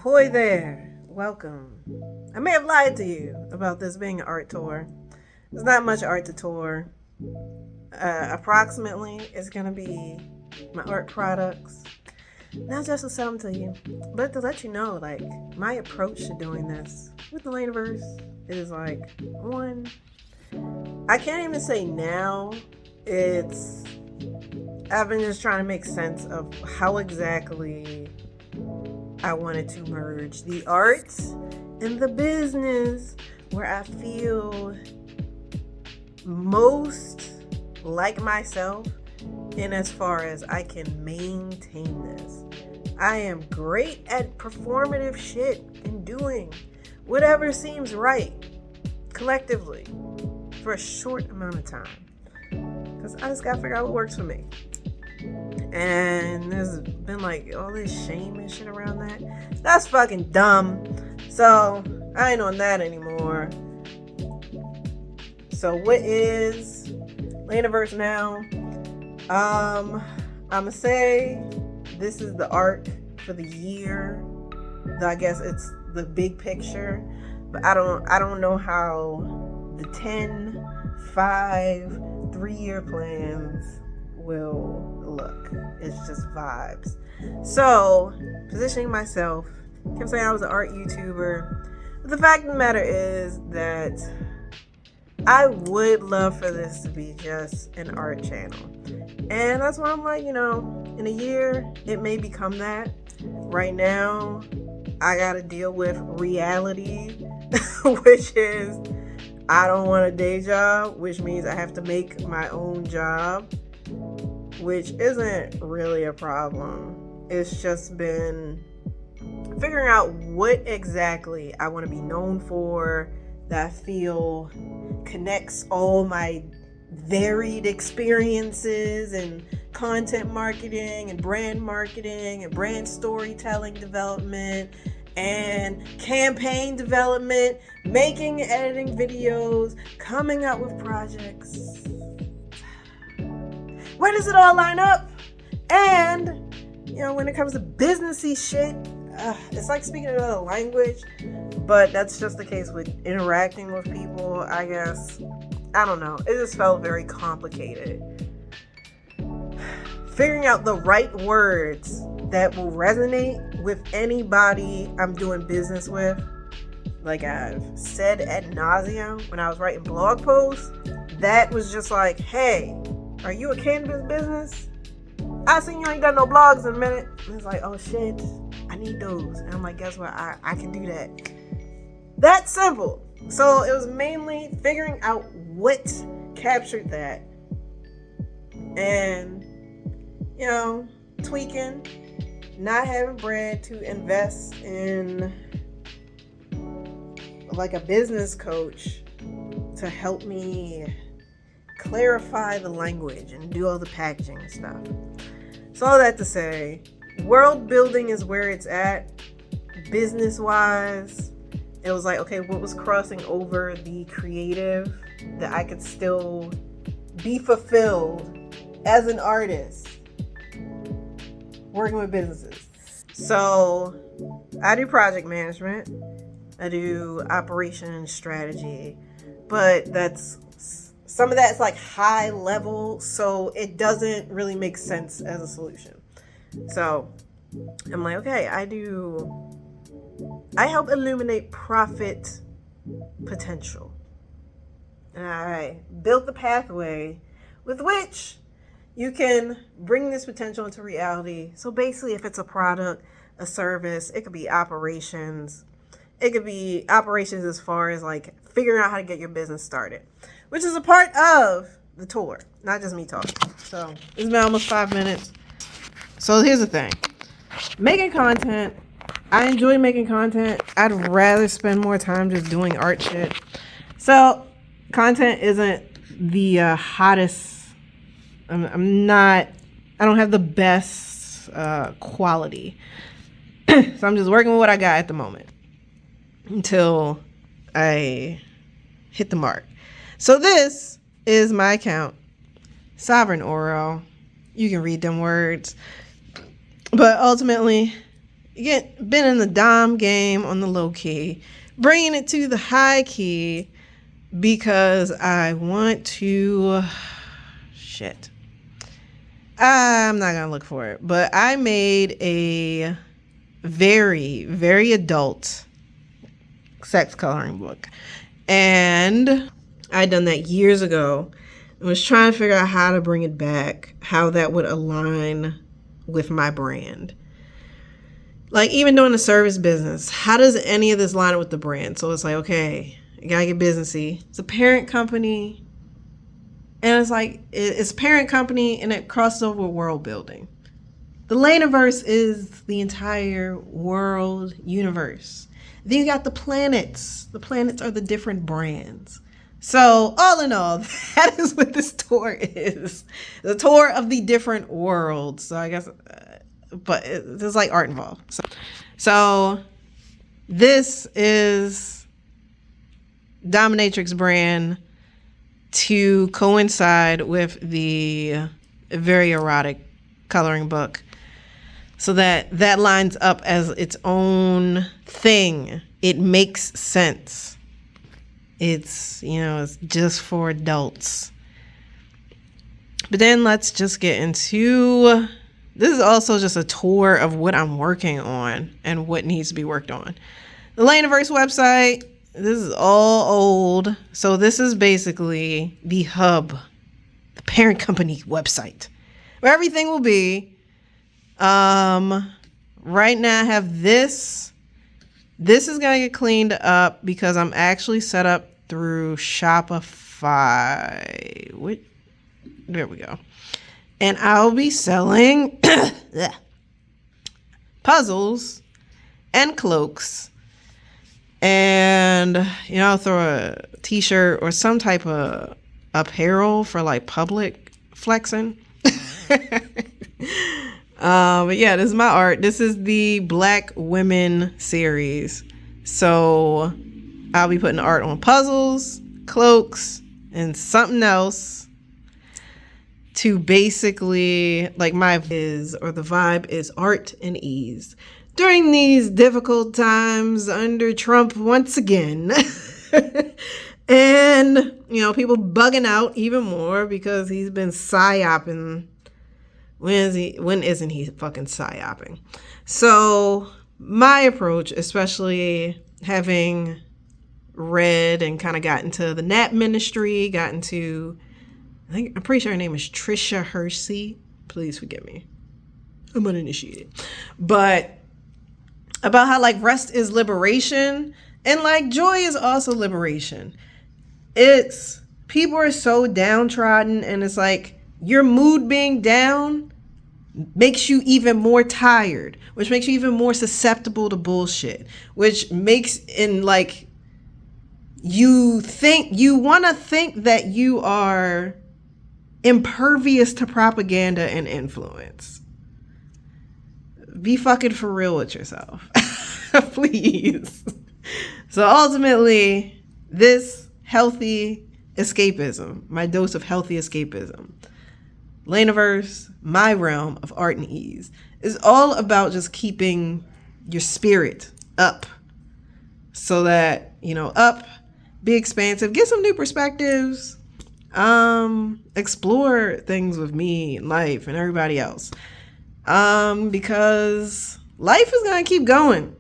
Ahoy there, welcome. I may have lied to you about this being an art tour. There's not much art to tour. Approximately, it's gonna be my art products. Not just to sell them to you, but to let you know, like, my approach to doing this with the Laneverse is like, one, I can't even say now, I've been just trying to make sense of how exactly I wanted to merge the art and the business where I feel most like myself in as far as I can maintain this. I am great at performative shit and doing whatever seems right collectively for a short amount of time, because I just gotta figure out what works for me. And there's been like all this shame and shit around that. That's fucking dumb. So I ain't on that anymore. So what is Laneverse now? I'ma say this is the art for the year. I guess it's the big picture, but I don't know how the 10, 5, 3-year plans will look. It's just vibes. So positioning myself, kept saying I was an art YouTuber, but the fact of the matter is that I would love for this to be just an art channel. And that's why I'm like, in a year, it may become that. Right now, I gotta deal with reality, which is I don't want a day job, which means I have to make my own job, which isn't really a problem. It's just been figuring out what exactly I want to be known for, that I feel connects all my varied experiences in content marketing and brand storytelling development and campaign development, making and editing videos, coming up with projects. Where does it all line up? And, when it comes to businessy shit, it's like speaking another language, but that's just the case with interacting with people, I guess. I don't know. It just felt very complicated. Figuring out the right words that will resonate with anybody I'm doing business with. Like I've said ad nauseum when I was writing blog posts, that was just like, hey, are you a cannabis business? I seen you ain't got no blogs in a minute. And it's like, oh shit, I need those. And I'm like, guess what? I can do that. That's simple. So it was mainly figuring out what captured that. And, tweaking, not having bread to invest in like a business coach to help me clarify the language and do all the packaging and stuff. So all that to say, Worldbuilding is where it's at. Business wise, it was like, okay, what was crossing over the creative that I could still be fulfilled as an artist working with businesses. So I do project management, I do operation strategy, but some of that's like high level, so it doesn't really make sense as a solution. So I'm like, okay, I help illuminate profit potential. And I built the pathway with which you can bring this potential into reality. So basically, if it's a product, a service, it could be operations. It could be operations as far as like figuring out how to get your business started, which is a part of the tour, not just me talking. So it's been almost 5 minutes. So here's the thing. Making content, I enjoy making content. I'd rather spend more time just doing art shit. So content isn't the hottest. I don't have the best quality. So I'm just working with what I got at the moment until I hit the mark. So this is my account, Sovereign Oral. You can read them words. But ultimately, been in the dom game on the low key, bringing it to the high key because I want to. Shit. I'm not gonna look for it, but I made a very, very adult sex coloring book, and I'd done that years ago. I was trying to figure out how to bring it back, how that would align with my brand. Like, even doing the service business, how does any of this line up with the brand? So it's like, okay, you gotta get businessy. It's a parent company, and it's like, it's a parent company, and it crosses over with Worldbuilding. The Laneverse is the entire world universe. Then you got the planets. The planets are the different brands. So all in all, that is what this tour is. The tour of the different worlds. So I guess, but there's like art involved. So this is Dominatrix brand to coincide with the very erotic coloring book, so that lines up as its own thing. It makes sense. It's, it's just for adults. But then let's just get into, this is also just a tour of what I'm working on and what needs to be worked on. The Laneverse website, this is all old. So this is basically the hub, the parent company website, where everything will be. Right now I have this. This is going to get cleaned up because I'm actually set up through Shopify. There we go. And I'll be selling puzzles and cloaks. And, I'll throw a t-shirt or some type of apparel for like public flexing. But yeah, this is my art. This is the Black Women series. So I'll be putting art on puzzles, cloaks, and something else to basically, like, the vibe is art and ease during these difficult times under Trump once again. And, people bugging out even more because he's been psyoping. When isn't he fucking psyoping? So my approach, especially having read and kind of got into the NAP ministry, I'm pretty sure her name is Trisha Hersey. Please forgive me. I'm uninitiated. But about how like rest is liberation and like joy is also liberation. It's people are so downtrodden, and it's like, your mood being down makes you even more tired, which makes you even more susceptible to bullshit, which makes you want to think that you are impervious to propaganda and influence. Be fucking for real with yourself. Please. So ultimately, this healthy escapism, my dose of healthy escapism, Laneverse, my realm of art and ease, is all about just keeping your spirit up so that, be expansive, get some new perspectives, explore things with me and life and everybody else. Because life is going to keep going.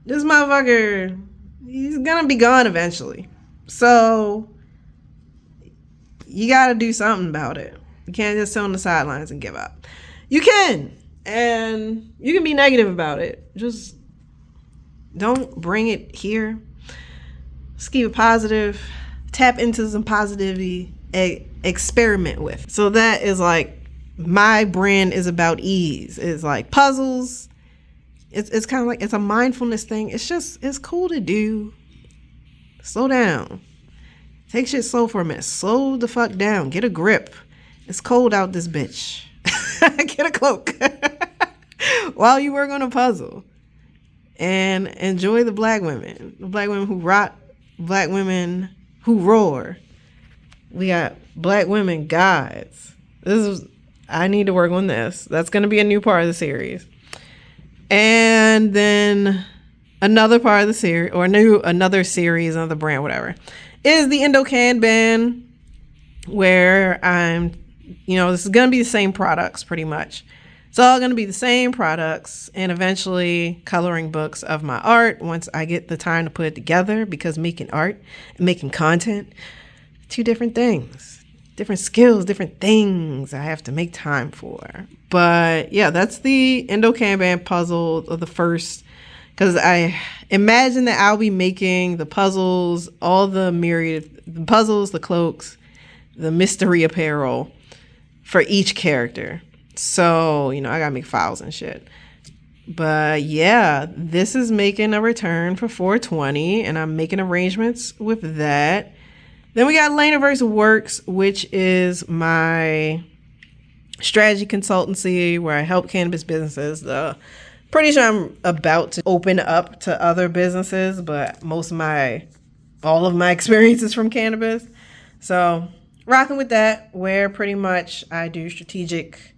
This motherfucker, he's going to be gone eventually. So you got to do something about it. You can't just sit on the sidelines and give up. You can. And you can be negative about it. Just don't bring it here. Just keep it positive. Tap into some positivity. Experiment with. So that is like, my brand is about ease. It's like puzzles. It's kind of like, it's a mindfulness thing. It's cool to do. Slow down. Take shit slow for a minute. Slow the fuck down. Get a grip. It's cold out this bitch. Get a cloak while you work on a puzzle. And enjoy the black women. The black women who rock. Black women who roar. We got black women gods. I need to work on this. That's going to be a new part of the series. And then another part of the series, or another series, another brand, whatever, is the Indo-Kanban, where this is going to be the same products pretty much. It's all going to be the same products, and eventually coloring books of my art once I get the time to put it together, because making art and making content, two different things, different skills, different things I have to make time for. But yeah, that's the Indo-Kanban puzzle of the first, because I imagine that I'll be making the puzzles, all the myriad puzzles, the cloaks, the mystery apparel for each character. So, I gotta make files and shit. But yeah, this is making a return for 420, and I'm making arrangements with that. Then we got Laneverse Works, which is my strategy consultancy where I help cannabis businesses. Pretty sure I'm about to open up to other businesses, but all of my experience is from cannabis. So rocking with that, where pretty much I do strategic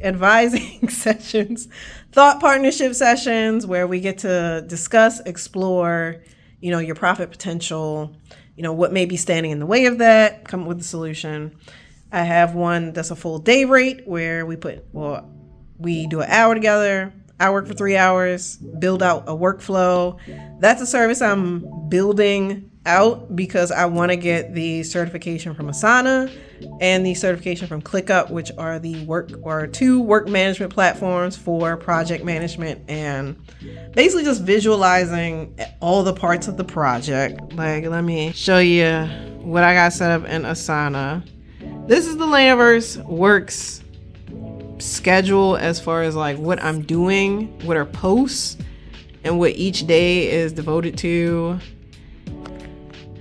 advising sessions, thought partnership sessions, where we get to discuss, explore, your profit potential, what may be standing in the way of that, come up with a solution. I have one that's a full day rate where we do an hour together. I work for 3 hours, build out a workflow. That's a service I'm building out because I want to get the certification from Asana and the certification from ClickUp, which are two work management platforms for project management and basically just visualizing all the parts of the project. Like, let me show you what I got set up in Asana. This is the Laneverse Works schedule as far as like what I'm doing, what are posts, and what each day is devoted to.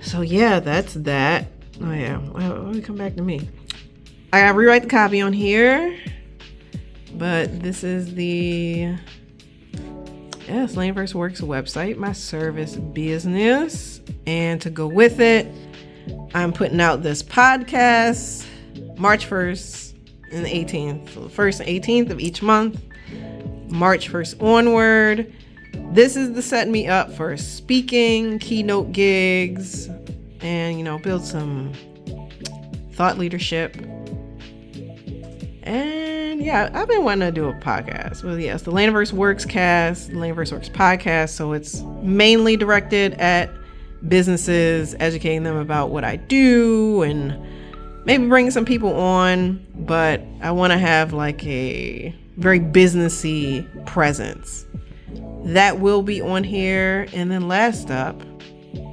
So yeah, that's that. Oh yeah, why we come back to me? I gotta rewrite the copy on here, but this is the Laneverse Works website, my service business. And to go with it, I'm putting out this podcast March 1st and the 18th. So the 1st and 18th of each month, March 1st onward. This is the setting me up for speaking, keynote gigs, and, build some thought leadership. And yeah, I've been wanting to do a podcast. Well, yes, the Laneverse Works cast, the Laneverse Works podcast. So it's mainly directed at businesses, educating them about what I do and maybe bringing some people on. But I want to have like a very businessy presence. That will be on here. And then last up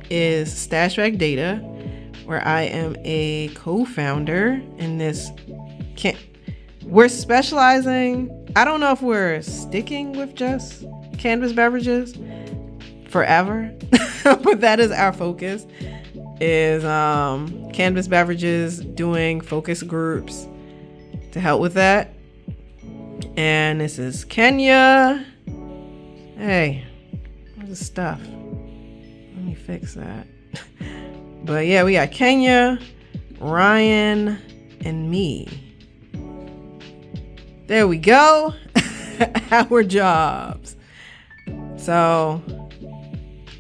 is Stashback Data, where I am a co-founder in this. We're specializing. I don't know if we're sticking with just cannabis beverages forever, but that is our focus, is cannabis beverages, doing focus groups to help with that. And this is Kenya. Hey, where's the stuff? Let me fix that. But yeah, we got Kenya, Ryan, and me. There we go. Our jobs. So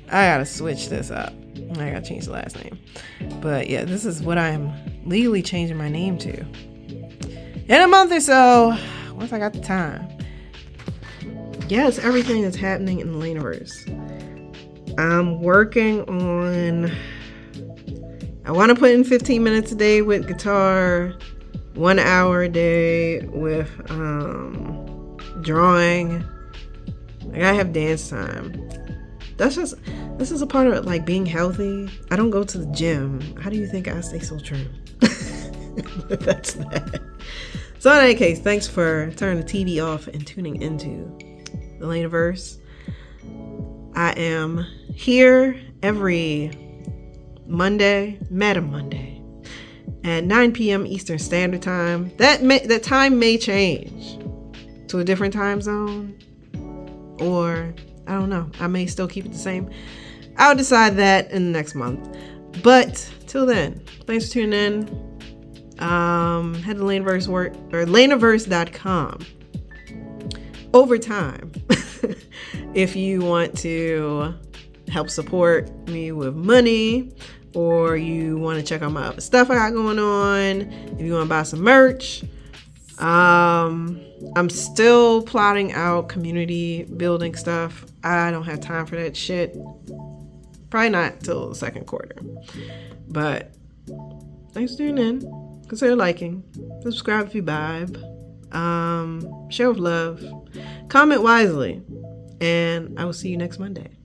I gotta switch this up. I gotta change the last name. But yeah, this is what I'm legally changing my name to in a month or so, once I got the time. Yes, everything that's happening in the Laneverse. I'm working on, I want to put in 15 minutes a day with guitar, 1 hour a day with drawing. I gotta have dance time. This is a part of it, like being healthy. I don't go to the gym. How do you think I stay so trim? But that's that. So in any case, thanks for turning the TV off and tuning into the Laneverse. I am here every Monday, Madam Monday, at 9 p.m. Eastern Standard Time. That time may change to a different time zone, or I don't know. I may still keep it the same. I'll decide that in the next month. But till then, thanks for tuning in. Head to Laneverse or Laneverse.com over time. If you want to help support me with money, or you want to check out my other stuff I got going on, if you want to buy some merch, I'm still plotting out community building stuff. I don't have time for that shit. Probably not till the second quarter. But thanks for tuning in. Consider liking. Subscribe if you vibe. Share with love. Comment wisely. And I will see you next Monday.